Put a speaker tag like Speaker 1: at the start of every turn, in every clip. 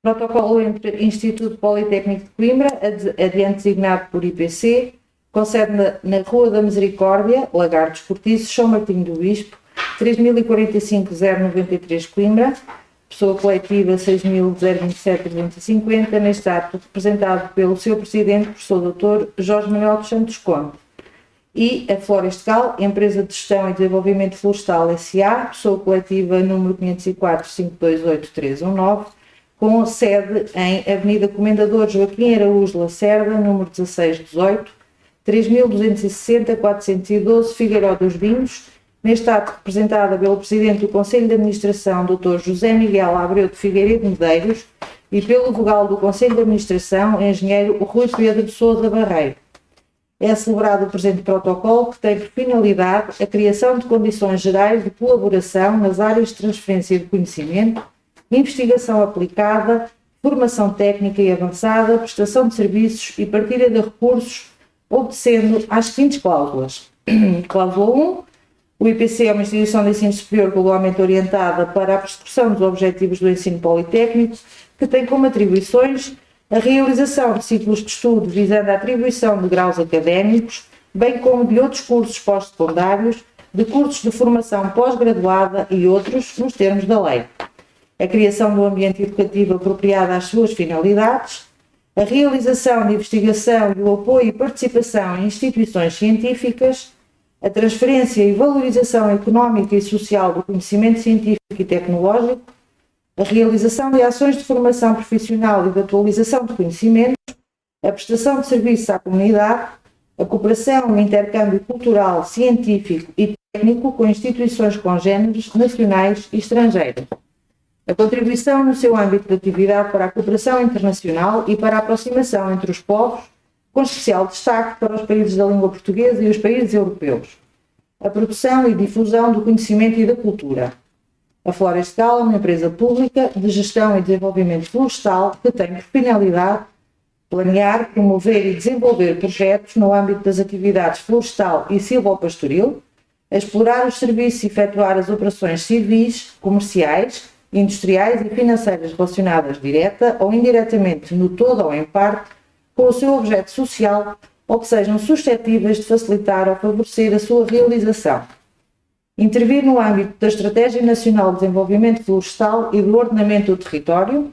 Speaker 1: Protocolo entre Instituto Politécnico de Coimbra, adiante designado por IPC, com sede na Rua da Misericórdia, Lagartos Cortiços, São Martinho do Bispo, 3045-093 Coimbra, pessoa coletiva 6000-027-250, neste ato representado pelo seu presidente, professor Dr. Jorge Manuel dos Santos Conde. E a Florestal, empresa de gestão e desenvolvimento florestal S.A., pessoa coletiva número 504-528-319, com sede em Avenida Comendador Joaquim Araújo Lacerda, número 1618, 3260-412, Figueiró dos Vinhos, neste ato representada pelo Presidente do Conselho de Administração, Dr. José Miguel Abreu de Figueiredo Medeiros, e pelo Vogal do Conselho de Administração, Engenheiro Rui Pedro de Sousa Barreiro. É celebrado o presente protocolo, que tem por finalidade a criação de condições gerais de colaboração nas áreas de transferência de conhecimento, investigação aplicada, formação técnica e avançada, prestação de serviços e partilha de recursos, obedecendo às seguintes cláusulas. Cláusula 1. O IPC é uma instituição de ensino superior globalmente orientada para a persecução dos objetivos do ensino politécnico, que tem como atribuições a realização de ciclos de estudo visando a atribuição de graus académicos, bem como de outros cursos pós-secundários, de cursos de formação pós-graduada e outros, nos termos da lei. A criação do ambiente educativo apropriado às suas finalidades, a realização de investigação e o apoio e participação em instituições científicas, a transferência e valorização económica e social do conhecimento científico e tecnológico, a realização de ações de formação profissional e de atualização de conhecimentos, a prestação de serviços à comunidade, a cooperação e o intercâmbio cultural, científico e técnico com instituições congêneres nacionais e estrangeiras. A contribuição no seu âmbito de atividade para a cooperação internacional e para a aproximação entre os povos, com especial destaque para os países da língua portuguesa e os países europeus. A produção e difusão do conhecimento e da cultura. A Florestal é uma empresa pública de gestão e desenvolvimento florestal que tem por finalidade planear, promover e desenvolver projetos no âmbito das atividades florestal e silvopastoril, a explorar os serviços e efetuar as operações civis, comerciais, industriais e financeiras relacionadas direta ou indiretamente, no todo ou em parte, com o seu objeto social ou que sejam suscetíveis de facilitar ou favorecer a sua realização. Intervir no âmbito da Estratégia Nacional de Desenvolvimento Florestal e do Ordenamento do Território,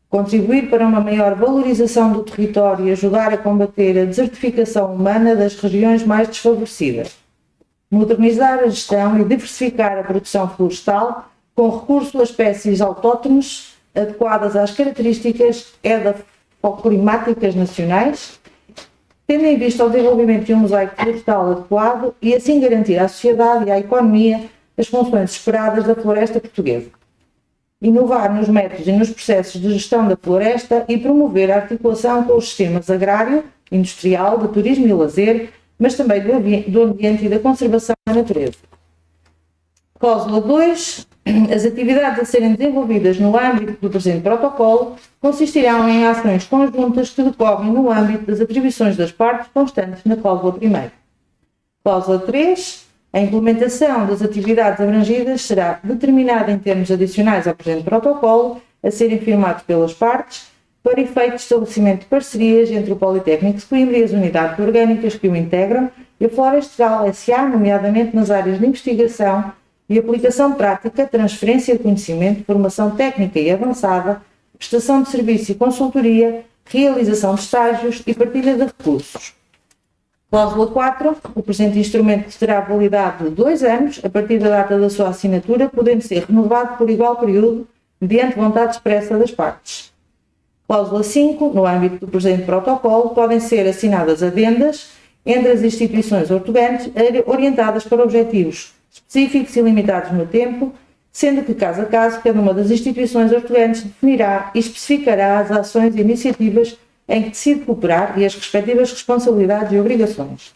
Speaker 1: contribuir para uma maior valorização do território e ajudar a combater a desertificação humana das regiões mais desfavorecidas. Modernizar a gestão e diversificar a produção florestal com recurso a espécies autóctones adequadas às características edafoclimáticas nacionais, tendo em vista o desenvolvimento de um mosaico florestal adequado e assim garantir à sociedade e à economia as funções esperadas da floresta portuguesa. Inovar nos métodos e nos processos de gestão da floresta e promover a articulação com os sistemas agrário, industrial, de turismo e lazer, mas também do ambiente e da conservação da natureza. Cláusula 2. As atividades a serem desenvolvidas no âmbito do presente protocolo consistirão em ações conjuntas que decorrem no âmbito das atribuições das partes constantes na cláusula 1ª. Cláusula 3. A implementação das atividades abrangidas será determinada em termos adicionais ao presente protocolo, a serem firmados pelas partes, para efeito de estabelecimento de parcerias entre o Politécnico de Coimbra e as unidades orgânicas que o integram e a Florestal S.A., nomeadamente nas áreas de investigação e aplicação prática, transferência de conhecimento, formação técnica e avançada, prestação de serviço e consultoria, realização de estágios e partilha de recursos. Cláusula 4. O presente instrumento terá validade de 2 anos, a partir da data da sua assinatura, podendo ser renovado por igual período, mediante vontade expressa das partes. Cláusula 5. No âmbito do presente protocolo, podem ser assinadas adendas entre as instituições ortogantes orientadas para objetivos específicos e limitados no tempo, sendo que, caso a caso, cada uma das instituições ortogantes definirá e especificará as ações e iniciativas em que decide cooperar e as respectivas responsabilidades e obrigações.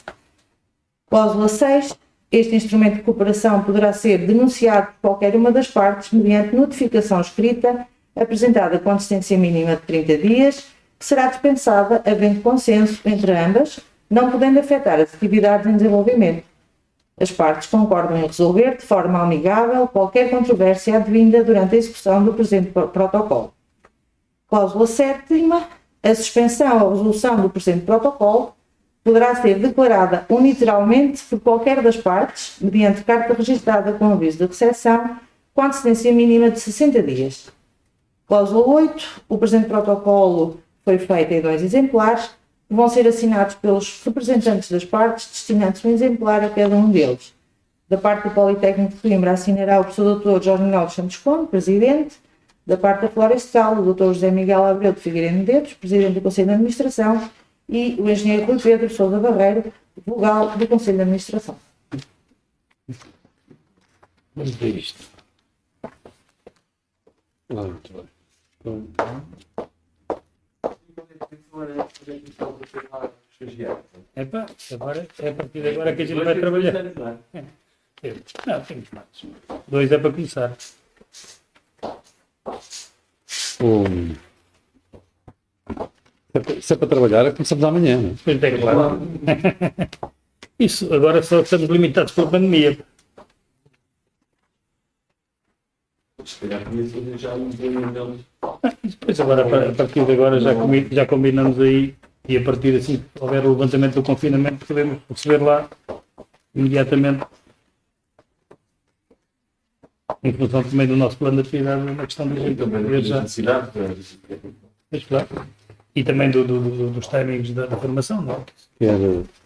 Speaker 1: Cláusula 6. Este instrumento de cooperação poderá ser denunciado por qualquer uma das partes mediante notificação escrita, apresentada com antecedência mínima de 30 dias, que será dispensada havendo consenso entre ambas, não podendo afetar as atividades em desenvolvimento. As partes concordam em resolver de forma amigável qualquer controvérsia advinda durante a execução do presente protocolo. Cláusula 7ª. A suspensão ou resolução do presente protocolo poderá ser declarada unilateralmente por qualquer das partes, mediante carta registrada com aviso de recepção, com antecedência mínima de 60 dias. Cláusula 8. O presente protocolo foi feito em 2 exemplares, que vão ser assinados pelos representantes das partes, destinando-se um exemplar a cada um deles. Da parte do Politécnico de Coimbra assinará o professor Dr. Jorge Manuel Santos Conde, Presidente. Da parte da Florestal, o Dr. José Miguel Abreu de Figueiredo Medeiros, Presidente do Conselho de Administração, e o Engenheiro Rui Pedro Sousa Barreiro, vogal do Conselho de Administração.
Speaker 2: Vamos ver isto. Muito bem.
Speaker 3: Epá, agora, é a partir de agora que a gente vai trabalhar. Não, temos mais. 2 é para começar.
Speaker 2: Se é para trabalhar, começamos amanhã. Não é?
Speaker 3: Pois é, claro. Isso, agora só estamos limitados pela pandemia. Depois agora, a partir de agora, já combinamos aí, e a partir assim, se houver o levantamento do confinamento, podemos receber lá imediatamente, em função também do nosso plano de atividade, na questão de poder já. Mas, claro. E também dos timings da formação, não é?
Speaker 2: Quer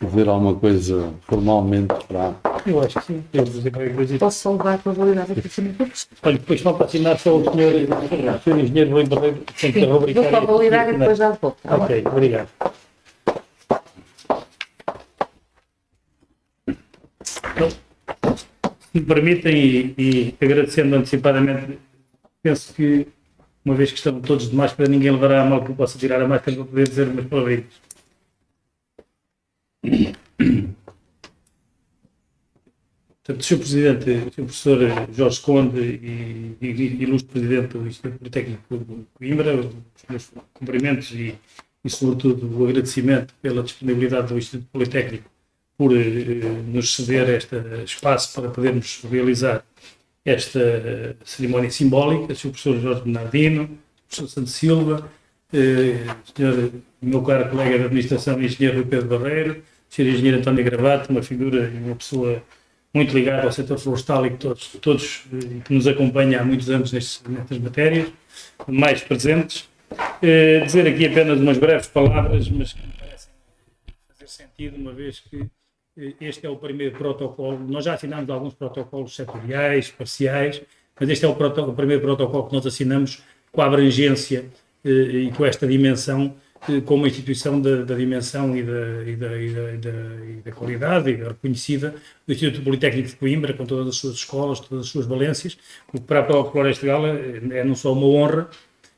Speaker 2: dizer alguma coisa formalmente para...
Speaker 3: Eu acho que sim. Eu vou dizer qualquer coisa.
Speaker 1: Posso só levar para validar aqui também todos?
Speaker 3: Olha, depois falta assinar só o senhor engenheiro Rui Barreiro, tem que rubricar.
Speaker 1: Vou para validar e depois já volto.
Speaker 3: Ok, obrigado. Então, se me permitem, e agradecendo antecipadamente, penso que, uma vez que estamos todos de máscara, ninguém levará a mal que eu possa tirar a máscara para poder dizer umas palavrinhas. Portanto, Sr. Presidente, Sr. Professor Jorge Conde e ilustre Presidente do Instituto Politécnico de Coimbra, os meus cumprimentos e, sobretudo, o agradecimento pela disponibilidade do Instituto Politécnico por nos ceder este espaço para podermos realizar esta cerimónia simbólica. Sr. Professor Jorge Bernardino, Professor Santos Silva, meu caro colega de Administração, Engenheiro Rui Pedro Barreiro, Sr. Engenheiro António Gravato, uma figura e uma pessoa muito ligada ao setor florestal e que todos que nos acompanham há muitos anos nestas matérias, mais presentes. Dizer aqui apenas umas breves palavras, mas que me parecem fazer sentido, uma vez que este é o primeiro protocolo. Nós já assinámos alguns protocolos setoriais, parciais, mas este é o primeiro protocolo que nós assinamos com a abrangência e com esta dimensão, como instituição da dimensão e da qualidade e reconhecida do Instituto Politécnico de Coimbra, com todas as suas escolas, todas as suas valências, o que para a Floresta Gala é não só uma honra,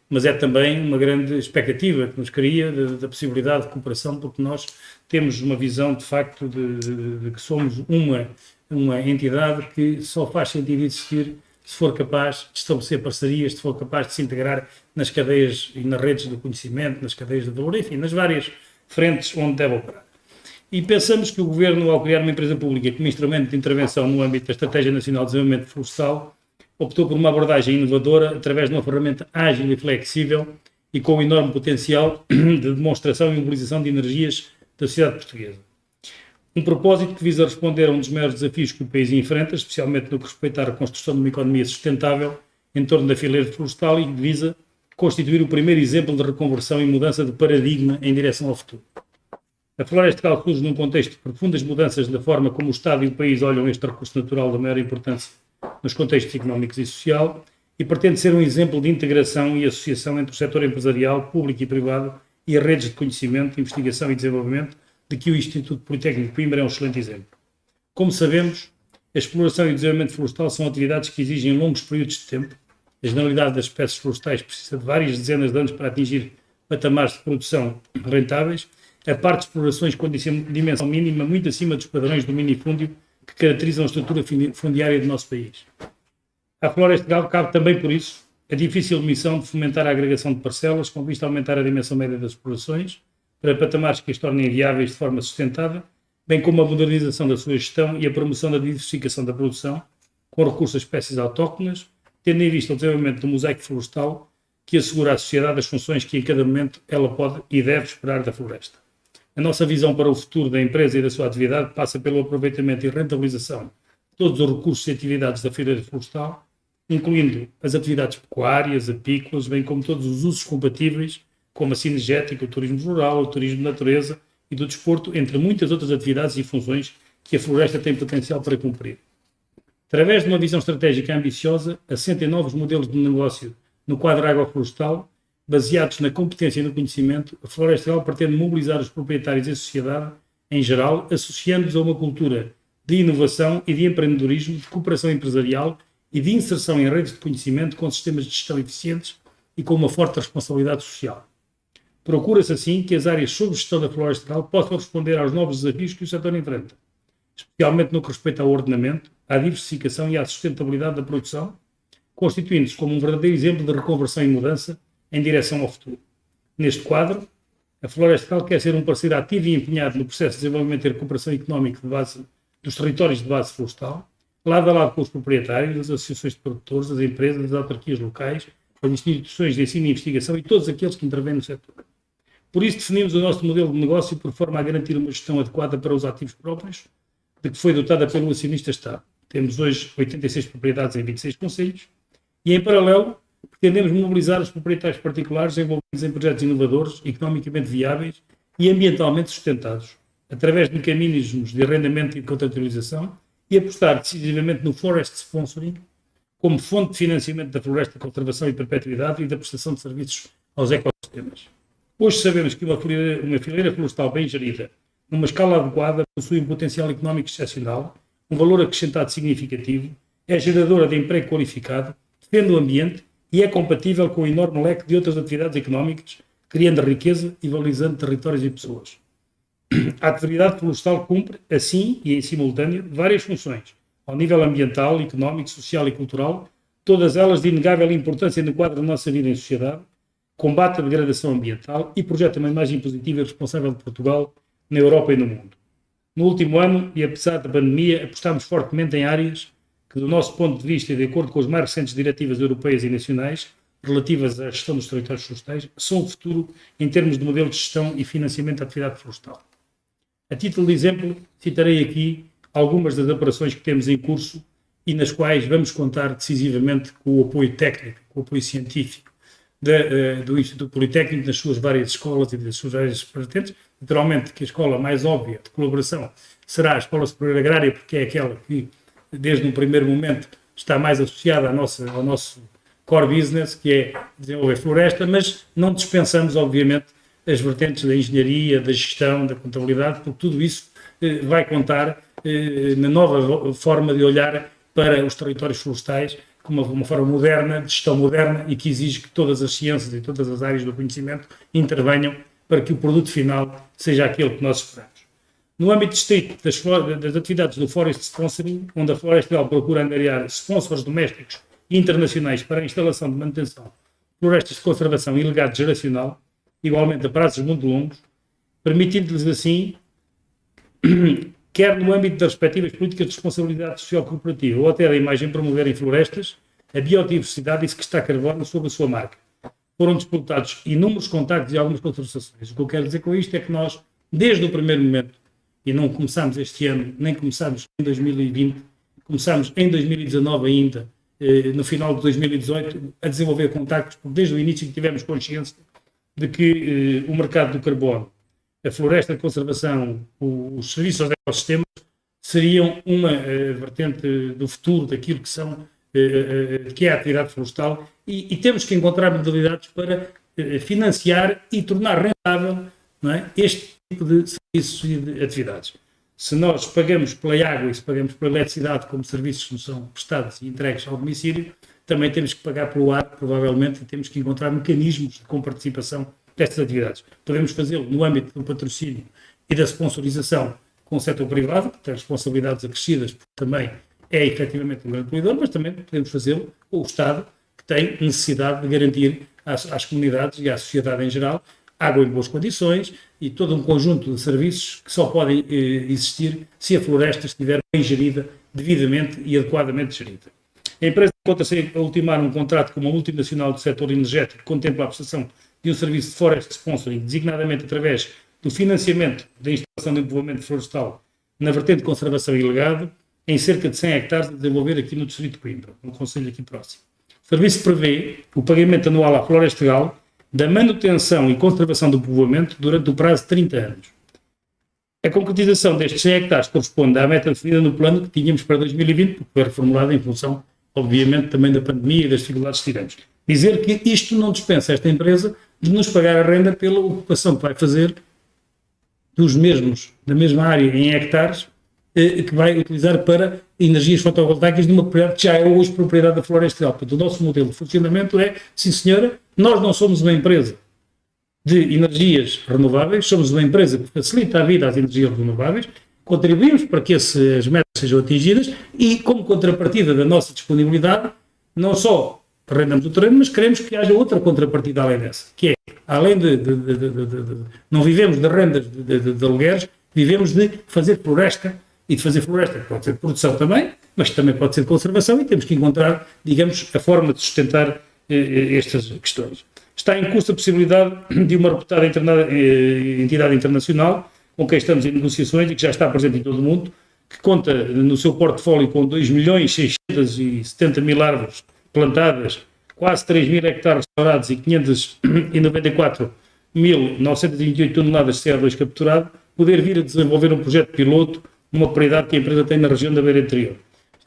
Speaker 3: mas é também uma grande expectativa que nos cria da possibilidade de cooperação, porque nós temos uma visão, de facto, de que somos uma entidade que só faz sentido existir se for capaz de estabelecer parcerias, se for capaz de se integrar nas cadeias e nas redes do conhecimento, nas cadeias de valor, enfim, nas várias frentes onde deve operar. E pensamos que o Governo, ao criar uma empresa pública como instrumento de intervenção no âmbito da Estratégia Nacional de Desenvolvimento Florestal, optou por uma abordagem inovadora através de uma ferramenta ágil e flexível e com um enorme potencial de demonstração e mobilização de energias da sociedade portuguesa. Um propósito que visa responder a um dos maiores desafios que o país enfrenta, especialmente no que respeita à reconstrução de uma economia sustentável em torno da fileira florestal e que visa constituir o primeiro exemplo de reconversão e mudança de paradigma em direção ao futuro. A Florestal surge num contexto de profundas mudanças na forma como o Estado e o país olham este recurso natural da maior importância nos contextos económicos e social e pretende ser um exemplo de integração e associação entre o setor empresarial, público e privado e as redes de conhecimento, investigação e desenvolvimento, de que o Instituto Politécnico de Coimbra é um excelente exemplo. Como sabemos, a exploração e o desenvolvimento florestal são atividades que exigem longos períodos de tempo. A generalidade das espécies florestais precisa de várias dezenas de anos para atingir patamares de produção rentáveis, a parte de explorações com dimensão mínima muito acima dos padrões do minifúndio que caracterizam a estrutura fundiária do nosso país. À Floresta Gala cabe também, por isso, a difícil missão de fomentar a agregação de parcelas com vista a aumentar a dimensão média das explorações para patamares que as tornem viáveis de forma sustentável, bem como a modernização da sua gestão e a promoção da diversificação da produção, com recurso a espécies autóctones, tendo em vista o desenvolvimento do mosaico florestal, que assegura à sociedade as funções que em cada momento ela pode e deve esperar da floresta. A nossa visão para o futuro da empresa e da sua atividade passa pelo aproveitamento e rentabilização de todos os recursos e atividades da filiera florestal, incluindo as atividades pecuárias, apícolas, bem como todos os usos compatíveis, como a cinegética, o turismo rural, o turismo de natureza e do desporto, entre muitas outras atividades e funções que a floresta tem potencial para cumprir. Através de uma visão estratégica ambiciosa, assenta em novos modelos de negócio no quadro agroflorestal, baseados na competência e no conhecimento, a Floresta Real pretende mobilizar os proprietários e a sociedade em geral, associando-os a uma cultura de inovação e de empreendedorismo, de cooperação empresarial e de inserção em redes de conhecimento com sistemas de gestão eficientes e com uma forte responsabilidade social. Procura-se assim que as áreas sob gestão da Floresta Real possam responder aos novos desafios que o setor enfrenta, especialmente no que respeita ao ordenamento, à diversificação e à sustentabilidade da produção, constituindo-se como um verdadeiro exemplo de reconversão e mudança em direção ao futuro. Neste quadro, a Floresta Real quer ser um parceiro ativo e empenhado no processo de desenvolvimento e recuperação económica de base, dos territórios de base florestal, lado a lado com os proprietários, as associações de produtores, as empresas, as autarquias locais, as instituições de ensino e investigação e todos aqueles que intervêm no setor. Por isso, definimos o nosso modelo de negócio por forma a garantir uma gestão adequada para os ativos próprios, de que foi dotada pelo acionista Estado. Temos hoje 86 propriedades em 26 concelhos e, em paralelo, pretendemos mobilizar os proprietários particulares envolvidos em projetos inovadores, economicamente viáveis e ambientalmente sustentados, através de mecanismos de arrendamento e de contratualização e apostar decisivamente no Forest Sponsoring como fonte de financiamento da floresta, conservação e perpetuidade e da prestação de serviços aos ecossistemas. Hoje sabemos que uma fileira florestal bem gerida, numa escala adequada, possui um potencial económico excepcional, um valor acrescentado significativo, é geradora de emprego qualificado, defende o ambiente e é compatível com o enorme leque de outras atividades económicas, criando riqueza e valorizando territórios e pessoas. A atividade florestal cumpre, assim e em simultâneo, várias funções, ao nível ambiental, económico, social e cultural, todas elas de inegável importância no quadro da nossa vida em sociedade, combate a degradação ambiental e projeta uma imagem positiva e responsável de Portugal na Europa e no mundo. No último ano, e apesar da pandemia, apostámos fortemente em áreas que, do nosso ponto de vista e de acordo com as mais recentes diretivas europeias e nacionais relativas à gestão dos territórios florestais, são o futuro em termos de modelo de gestão e financiamento da atividade florestal. A título de exemplo, citarei aqui algumas das operações que temos em curso e nas quais vamos contar decisivamente com o apoio técnico, com o apoio científico do Instituto Politécnico, das suas várias escolas e das suas várias vertentes. Naturalmente que a escola mais óbvia de colaboração será a Escola Superior Agrária, porque é aquela que, desde um primeiro momento, está mais associada ao nosso core business, que é desenvolver floresta, mas não dispensamos, obviamente, as vertentes da engenharia, da gestão, da contabilidade, porque tudo isso vai contar na nova forma de olhar para os territórios florestais, como uma forma moderna, de gestão moderna, e que exige que todas as ciências e todas as áreas do conhecimento intervenham para que o produto final seja aquele que nós esperamos. No âmbito estrito das atividades do Forest Sponsoring, onde a Floresta Real procura angariar sponsors domésticos e internacionais para a instalação de manutenção de florestas de conservação e legado geracional, igualmente a prazos muito longos, permitindo-lhes assim, quer no âmbito das respectivas políticas de responsabilidade social corporativa ou até da imagem promover em florestas, a biodiversidade e sequestrar carbono sob a sua marca. Foram disputados inúmeros contactos e algumas conversações. O que eu quero dizer com isto é que nós, desde o primeiro momento, e não começámos este ano, nem começámos em 2020, começámos em 2019 ainda, no final de 2018, a desenvolver contactos, porque desde o início que tivemos consciência de que o mercado do carbono, a floresta de conservação, os serviços aos ecossistemas seriam uma vertente do futuro daquilo que é a atividade florestal e temos que encontrar modalidades para financiar e tornar rentável, não é, este tipo de serviços e de atividades. Se nós pagamos pela água e se pagamos pela eletricidade como serviços que nos são prestados e entregues ao domicílio, também temos que pagar pelo ar, provavelmente, e temos que encontrar mecanismos de comparticipação destas atividades. Podemos fazê-lo no âmbito do patrocínio e da sponsorização com o setor privado, que tem responsabilidades acrescidas, porque também é efetivamente um grande poluidor, mas também podemos fazê-lo com o Estado, que tem necessidade de garantir às comunidades e à sociedade em geral água em boas condições e todo um conjunto de serviços que só podem existir se a floresta estiver bem gerida, devidamente e adequadamente gerida. A empresa encontra-se a ultimar um contrato com uma multinacional do setor energético que contempla a prestação de um serviço de forest sponsoring, designadamente através do financiamento da instalação de povoamento florestal na vertente de conservação e legado, em cerca de 100 hectares a desenvolver aqui no distrito de Coimbra, no concelho aqui próximo. O serviço prevê o pagamento anual à Florestal da manutenção e conservação do povoamento durante o prazo de 30 anos. A concretização destes 100 hectares corresponde à meta definida no plano que tínhamos para 2020, porque foi reformulada em função, obviamente, também da pandemia e das dificuldades que tivemos. Dizer que isto não dispensa esta empresa de nos pagar a renda pela ocupação que vai fazer dos mesmos, da mesma área em hectares, que vai utilizar para energias fotovoltaicas de uma propriedade que já é hoje propriedade da Florestal. Portanto, o nosso modelo de funcionamento é, sim senhora, nós não somos uma empresa de energias renováveis, somos uma empresa que facilita a vida às energias renováveis, contribuímos para que as metas sejam atingidas e, como contrapartida da nossa disponibilidade, não só arrendamos o terreno, mas queremos que haja outra contrapartida além dessa, que é, além não vivemos de rendas de alugueres, vivemos de fazer floresta, e de fazer floresta pode ser produção também, mas também pode ser conservação e temos que encontrar, digamos, a forma de sustentar estas questões. Está em curso a possibilidade de uma reputada entidade internacional com quem estamos em negociações e que já está presente em todo o mundo, que conta no seu portfólio com 2.670.000 árvores plantadas, quase 3.000 hectares restaurados e 594.928 toneladas de CO2 capturado, poder vir a desenvolver um projeto piloto, uma prioridade que a empresa tem na região da Beira Interior.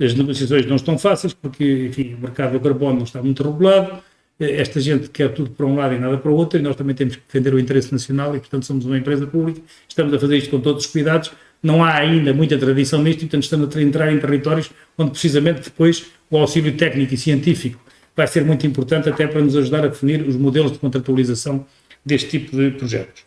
Speaker 3: As negociações não estão fáceis porque, enfim, o mercado do carbono não está muito regulado, esta gente quer tudo para um lado e nada para o outro, e nós também temos que defender o interesse nacional e, portanto, somos uma empresa pública, estamos a fazer isto com todos os cuidados, não há ainda muita tradição nisto e, portanto, estamos a entrar em territórios onde, precisamente, depois o auxílio técnico e científico vai ser muito importante até para nos ajudar a definir os modelos de contratualização deste tipo de projetos.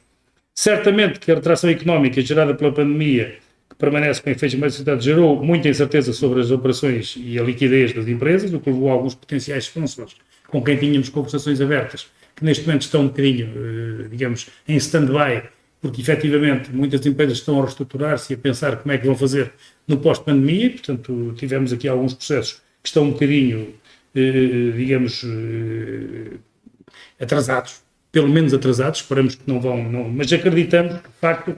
Speaker 3: Certamente que a retração económica gerada pela pandemia, que permanece com efeitos mais sociedade, gerou muita incerteza sobre as operações e a liquidez das empresas, o que levou a alguns potenciais sponsors com quem tínhamos conversações abertas, que neste momento estão um bocadinho, digamos, em stand-by, porque efetivamente muitas empresas estão a reestruturar-se e a pensar como é que vão fazer no pós-pandemia, portanto tivemos aqui alguns processos que estão um bocadinho, digamos, atrasados, pelo menos atrasados, esperamos que não vão, mas acreditamos que, de facto,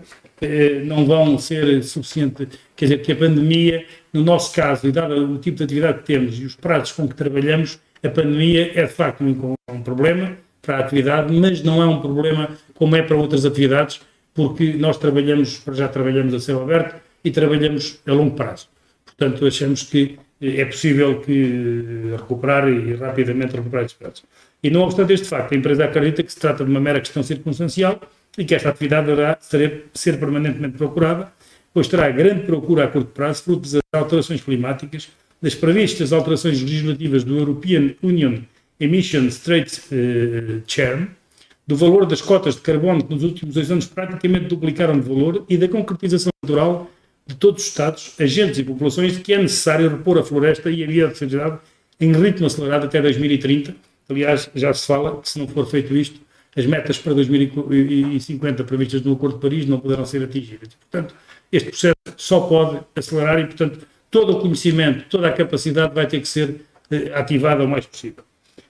Speaker 3: não vão ser suficiente, quer dizer, que a pandemia, no nosso caso, e dado o tipo de atividade que temos e os prazos com que trabalhamos, a pandemia é, de facto, um problema para a atividade, mas não é um problema como é para outras atividades, porque nós já trabalhamos a céu aberto e trabalhamos a longo prazo. Portanto, achamos que é possível recuperar e rapidamente recuperar estes prazos. E não obstante este facto, a empresa acredita que se trata de uma mera questão circunstancial e que esta atividade deverá ser permanentemente procurada, pois terá grande procura a curto prazo, fruto das alterações climáticas, das previstas alterações legislativas do European Union Emissions Trade Charter, do valor das cotas de carbono que nos últimos 2 anos praticamente duplicaram de valor e da concretização natural de todos os Estados, agentes e populações de que é necessário repor a floresta e a biodiversidade em ritmo acelerado até 2030. Aliás, já se fala que se não for feito isto, as metas para 2050 previstas no Acordo de Paris não poderão ser atingidas. Portanto, este processo só pode acelerar e, portanto, todo o conhecimento, toda a capacidade vai ter que ser ativada o mais possível.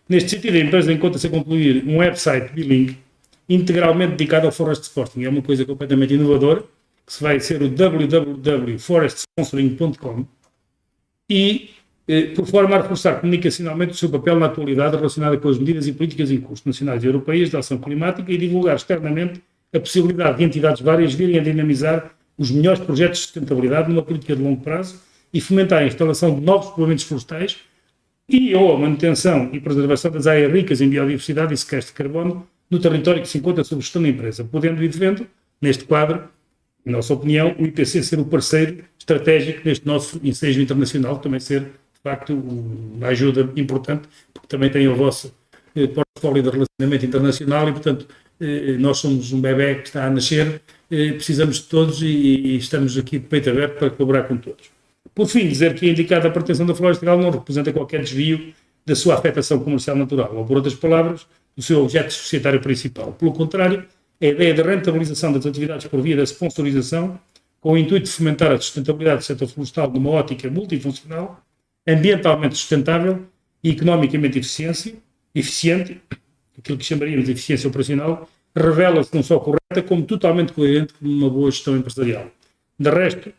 Speaker 3: Neste sentido, a empresa encontra-se a concluir um website bilingue integralmente dedicado ao Forest Sponsoring. É uma coisa completamente inovadora, que vai ser o www.forestsponsoring.com e por forma a reforçar comunicacionalmente o seu papel na atualidade relacionada com as medidas e políticas em curso nacionais e europeias de ação climática e divulgar externamente a possibilidade de entidades várias virem a dinamizar os melhores projetos de sustentabilidade numa política de longo prazo e fomentar a instalação de novos povoamentos florestais ou a manutenção e preservação das áreas ricas em biodiversidade e sequestro de carbono no território que se encontra sob gestão da empresa, podendo e devendo, neste quadro, em nossa opinião, o IPC ser o parceiro estratégico deste nosso ensejo internacional, também ser, de facto, uma ajuda importante, porque também tem o vosso portfólio de relacionamento internacional e, portanto, nós somos um bebé que está a nascer, precisamos de todos e estamos aqui de peito aberto para colaborar com todos. Por fim, dizer que a indicada pretensão da Florestal não representa qualquer desvio da sua afetação comercial natural, ou, por outras palavras, do seu objeto societário principal. Pelo contrário, a ideia de rentabilização das atividades por via da sponsorização, com o intuito de fomentar a sustentabilidade do setor florestal numa ótica multifuncional, ambientalmente sustentável e economicamente eficiente, aquilo que chamaríamos de eficiência operacional, revela-se não só correta, como totalmente coerente com uma boa gestão empresarial. De resto,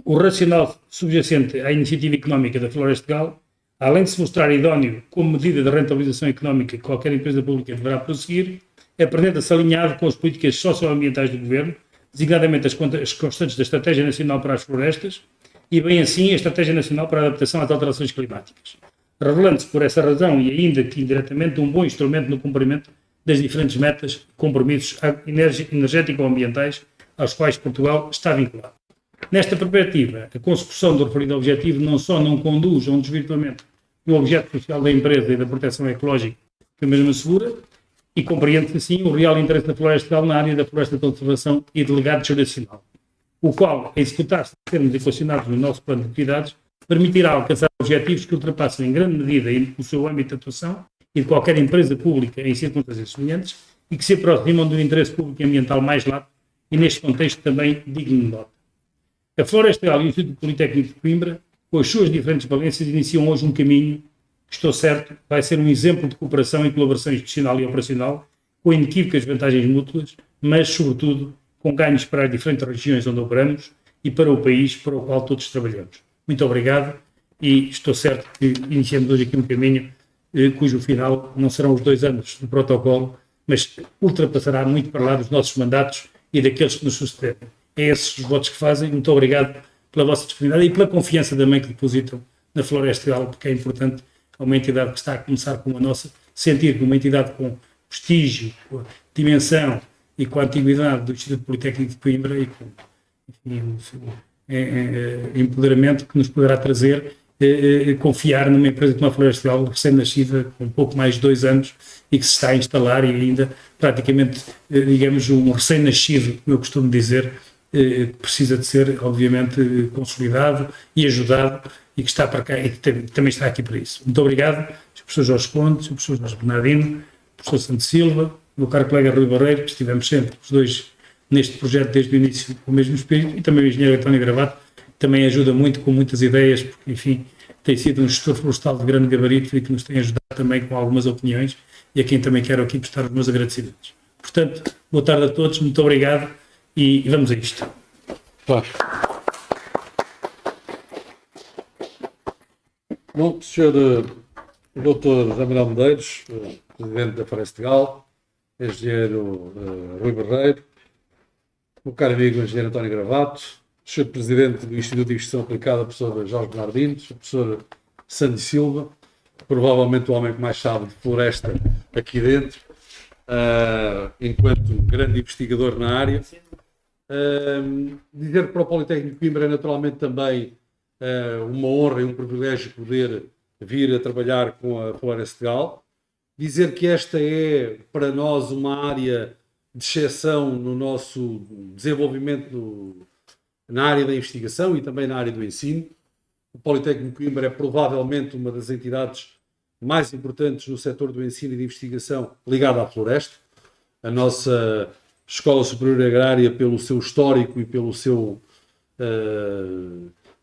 Speaker 3: o racional subjacente à iniciativa económica da Florestal, além de se mostrar idóneo como medida de rentabilização económica que qualquer empresa pública deverá prosseguir, apresenta-se alinhado com as políticas socioambientais do Governo, designadamente as constantes da Estratégia Nacional para as Florestas e, bem assim, a Estratégia Nacional para a Adaptação às Alterações Climáticas, revelando-se por essa razão e ainda que indiretamente um bom instrumento no cumprimento das diferentes metas e compromissos energético-ambientais aos quais Portugal está vinculado. Nesta perspectiva, a consecução do referido objetivo não só não conduz a um desvirtuamento do objeto social da empresa e da proteção ecológica que a mesma assegura, e compreende-se assim o real interesse da Florestal na área da floresta de conservação e de legado geracional, o qual, a executar-se em termos equacionados no nosso plano de atividades, permitirá alcançar objetivos que ultrapassam em grande medida o seu âmbito de atuação e de qualquer empresa pública em circunstâncias semelhantes e que se aproximam do interesse público e ambiental mais lato e, neste contexto, também digno de nota. A Florestal e o Instituto Politécnico de Coimbra, com as suas diferentes valências, iniciam hoje um caminho que, estou certo, vai ser um exemplo de cooperação e colaboração institucional e operacional, com inequívocas vantagens mútuas, mas, sobretudo, com ganhos para as diferentes regiões onde operamos e para o país para o qual todos trabalhamos. Muito obrigado e estou certo que iniciamos hoje aqui um caminho cujo final não serão os 2 anos do protocolo, mas ultrapassará muito para lá dos nossos mandatos e daqueles que nos sucederem. É esses os votos que fazem. Muito obrigado pela vossa disponibilidade e pela confiança também que depositam na Florestal, porque é importante a uma entidade que está a começar como a nossa, sentir que uma entidade com prestígio, com a dimensão e com a antiguidade do Instituto Politécnico de Coimbra e com empoderamento que nos poderá trazer, confiar numa empresa como a Florestal, recém-nascida, com um pouco mais de 2 anos e que se está a instalar e ainda praticamente, digamos, um recém-nascido, como eu costumo dizer, precisa de ser, obviamente, consolidado e ajudado e que está para cá e que também está aqui para isso. Muito obrigado, Sr. Professor Jorge Conde, Sr. Professor Jorge Bernardino, Professor Santos Silva, meu caro colega Rui Barreiro, que estivemos sempre os dois neste projeto desde o início com o mesmo espírito, e também o engenheiro António Gravato, que também ajuda muito com muitas ideias, porque, enfim, tem sido um gestor florestal de grande gabarito e que nos tem ajudado também com algumas opiniões e a quem também quero aqui prestar os meus agradecimentos. Portanto, boa tarde a todos, muito obrigado e vamos a isto.
Speaker 2: Bom, Sr. Dr. José Manuel Medeiros, Presidente da Florestal, Engenheiro Rui Barreiro, meu caro amigo Engenheiro António Gravato, Sr. Presidente do Instituto de Investigação Aplicada, Professor Jorge Bernardino, Sr. Professor Sandy Silva, provavelmente o homem que mais sabe de floresta aqui dentro, enquanto grande investigador na área. Dizer que para o Politécnico de Coimbra é naturalmente também uma honra e um privilégio poder vir a trabalhar com a Florestal. Dizer que esta é para nós uma área de exceção no nosso desenvolvimento na área da investigação e também na área do ensino. O Politécnico de Coimbra é provavelmente uma das entidades mais importantes no setor do ensino e de investigação ligada à floresta. A nossa Escola Superior Agrária, pelo seu histórico e pelo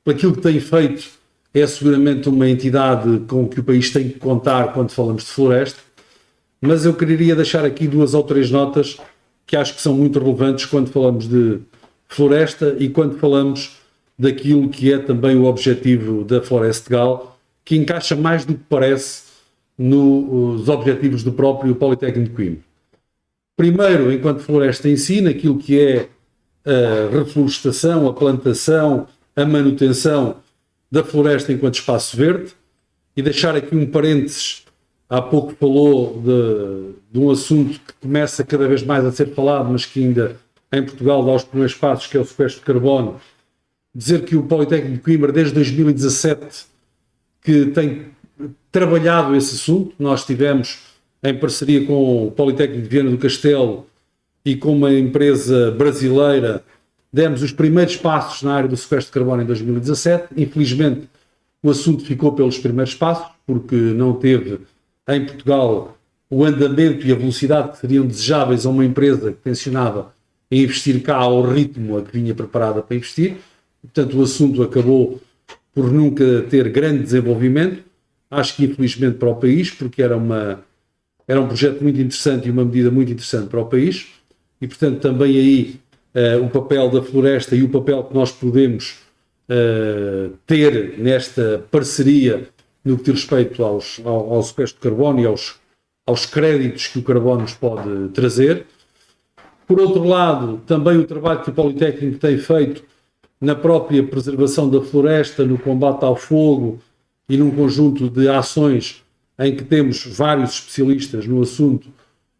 Speaker 2: aquilo que tem feito, é seguramente uma entidade com que o país tem que contar quando falamos de floresta. Mas eu queria deixar aqui 2 ou 3 notas que acho que são muito relevantes quando falamos de floresta e quando falamos daquilo que é também o objetivo da Florestal, que encaixa mais do que parece nos objetivos do próprio Politécnico de Coimbra. Primeiro, enquanto floresta em si, naquilo que é a reflorestação, a plantação, a manutenção da floresta enquanto espaço verde, e deixar aqui um parênteses. Há pouco falou de um assunto que começa cada vez mais a ser falado, mas que ainda em Portugal dá os primeiros passos, que é o sequestro de carbono. Dizer que o Politécnico de Coimbra, desde 2017, que tem trabalhado esse assunto. Nós tivemos, em parceria com o Politécnico de Viana do Castelo e com uma empresa brasileira, demos os primeiros passos na área do sequestro de carbono em 2017. Infelizmente, o assunto ficou pelos primeiros passos, porque não teve em Portugal o andamento e a velocidade que seriam desejáveis a uma empresa que tensionava em investir cá ao ritmo a que vinha preparada para investir. Portanto, o assunto acabou por nunca ter grande desenvolvimento. Acho que infelizmente para o país, porque era um projeto muito interessante e uma medida muito interessante para o país, e portanto também aí o papel da floresta e o papel que nós podemos ter nesta parceria no que diz respeito ao sequestro de carbono e aos créditos que o carbono nos pode trazer. Por outro lado, também o trabalho que o Politécnico tem feito na própria preservação da floresta, no combate ao fogo e num conjunto de ações em que temos vários especialistas no assunto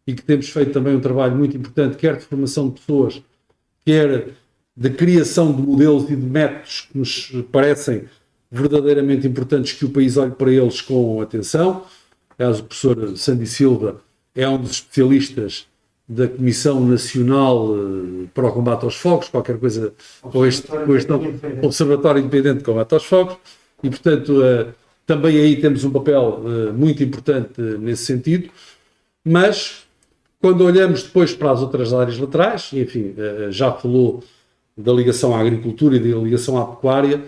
Speaker 2: e que temos feito também um trabalho muito importante, quer de formação de pessoas, quer de criação de modelos e de métodos que nos parecem verdadeiramente importantes que o país olhe para eles com atenção. Aliás, o professor Sandy Silva é um dos especialistas da Comissão Nacional para o Combate aos Fogos, qualquer coisa com este Observatório Independente de Combate aos Fogos, e portanto também aí temos um papel muito importante nesse sentido, mas quando olhamos depois para as outras áreas laterais, enfim, já falou da ligação à agricultura e da ligação à pecuária,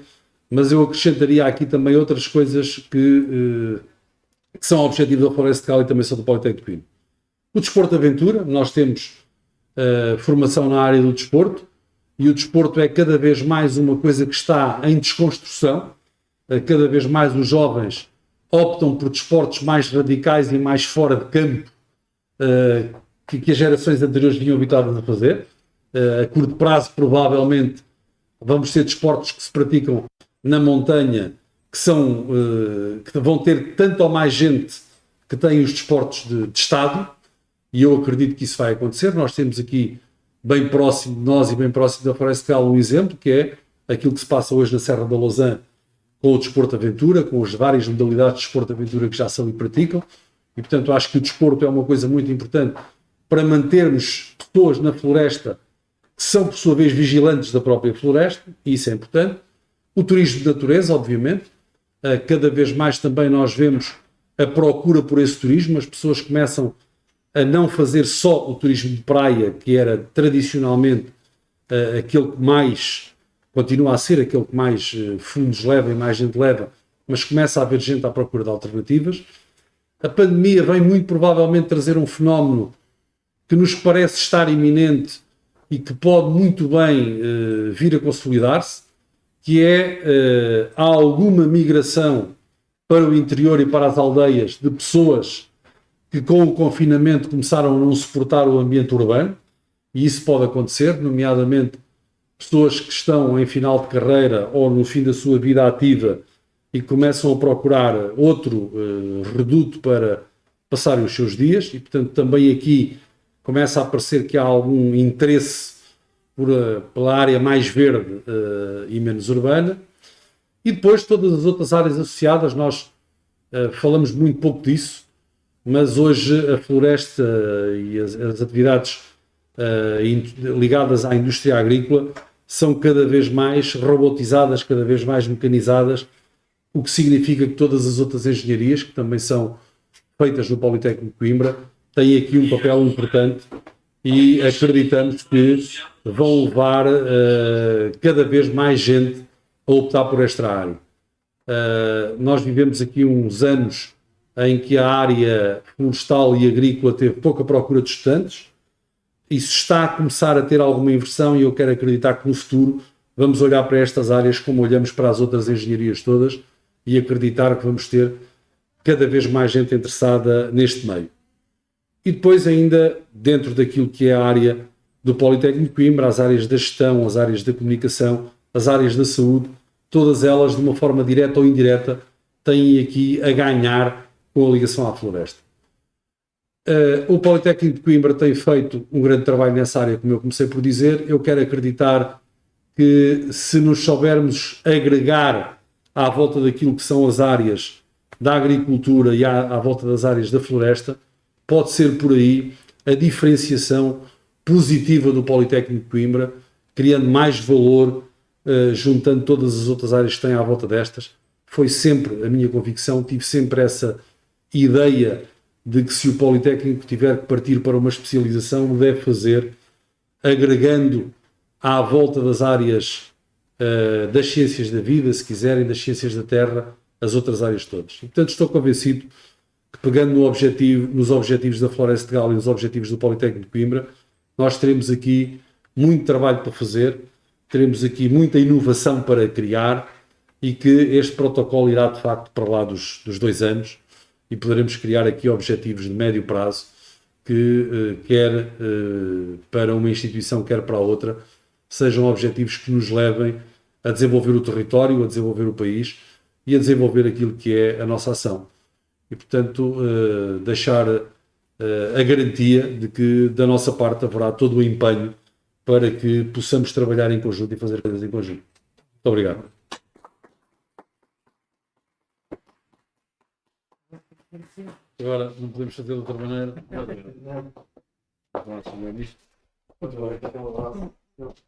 Speaker 2: mas eu acrescentaria aqui também outras coisas que são objetivo da Florestal e também são do Politécnico de Coimbra. O desporto de aventura, nós temos formação na área do desporto, e o desporto é cada vez mais uma coisa que está em desconstrução. Cada vez mais os jovens optam por desportos mais radicais e mais fora de campo que as gerações anteriores vinham habituadas a fazer. A curto prazo, provavelmente, vamos ter desportos que se praticam na montanha, que vão ter tanto ou mais gente que tem os desportos de Estado, e eu acredito que isso vai acontecer. Nós temos aqui, bem próximo de nós e bem próximo da Florestal, um exemplo, que é aquilo que se passa hoje na Serra da Lousã com o desporto de aventura, com as várias modalidades de desporto de aventura que já se ali praticam, e portanto acho que o desporto é uma coisa muito importante para mantermos pessoas na floresta que são, por sua vez, vigilantes da própria floresta, e isso é importante. O turismo de natureza, obviamente, cada vez mais também nós vemos a procura por esse turismo, as pessoas começam a não fazer só o turismo de praia, que era tradicionalmente aquele que mais, continua a ser aquele que mais fundos leva e mais gente leva, mas começa a haver gente à procura de alternativas. A pandemia vem muito provavelmente trazer um fenómeno que nos parece estar iminente e que pode muito bem vir a consolidar-se, que é há alguma migração para o interior e para as aldeias de pessoas que com o confinamento começaram a não suportar o ambiente urbano, e isso pode acontecer, nomeadamente pessoas que estão em final de carreira ou no fim da sua vida ativa e começam a procurar outro reduto para passarem os seus dias, e portanto também aqui começa a parecer que há algum interesse pela área mais verde e menos urbana. E depois todas as outras áreas associadas, nós falamos muito pouco disso, mas hoje a floresta e as atividades ligadas à indústria agrícola são cada vez mais robotizadas, cada vez mais mecanizadas, o que significa que todas as outras engenharias, que também são feitas no Politécnico de Coimbra, têm aqui um papel importante, e acreditamos que vão levar cada vez mais gente a optar por esta área. Nós vivemos aqui uns anos em que a área florestal e agrícola teve pouca procura de estudantes. Isso está a começar a ter alguma inversão, e eu quero acreditar que no futuro vamos olhar para estas áreas como olhamos para as outras engenharias todas, e acreditar que vamos ter cada vez mais gente interessada neste meio. E depois ainda, dentro daquilo que é a área do Politécnico de Coimbra, as áreas da gestão, as áreas da comunicação, as áreas da saúde, todas elas, de uma forma direta ou indireta, têm aqui a ganhar com a ligação à floresta. O Politécnico de Coimbra tem feito um grande trabalho nessa área, como eu comecei por dizer. Eu quero acreditar que, se nos soubermos agregar à volta daquilo que são as áreas da agricultura e à volta das áreas da floresta, pode ser por aí a diferenciação positiva do Politécnico de Coimbra, criando mais valor, juntando todas as outras áreas que têm à volta destas. Foi sempre a minha convicção, tive sempre essa ideia de que, se o Politécnico tiver que partir para uma especialização, o deve fazer agregando à volta das áreas das ciências da vida, se quiserem, das ciências da terra, as outras áreas todas. E, portanto, estou convencido que, pegando nos objetivos da Floresta de Gala e nos objetivos do Politécnico de Coimbra, nós teremos aqui muito trabalho para fazer, teremos aqui muita inovação para criar e que este protocolo irá, de facto, para lá dos 2 anos e poderemos criar aqui objetivos de médio prazo que, quer para uma instituição, quer para a outra, sejam objetivos que nos levem a desenvolver o território, a desenvolver o país e a desenvolver aquilo que é a nossa ação. E, portanto, deixar a garantia de que, da nossa parte, haverá todo o empenho para que possamos trabalhar em conjunto e fazer coisas em conjunto. Muito obrigado. Agora, não podemos fazer de outra maneira. Muito bem.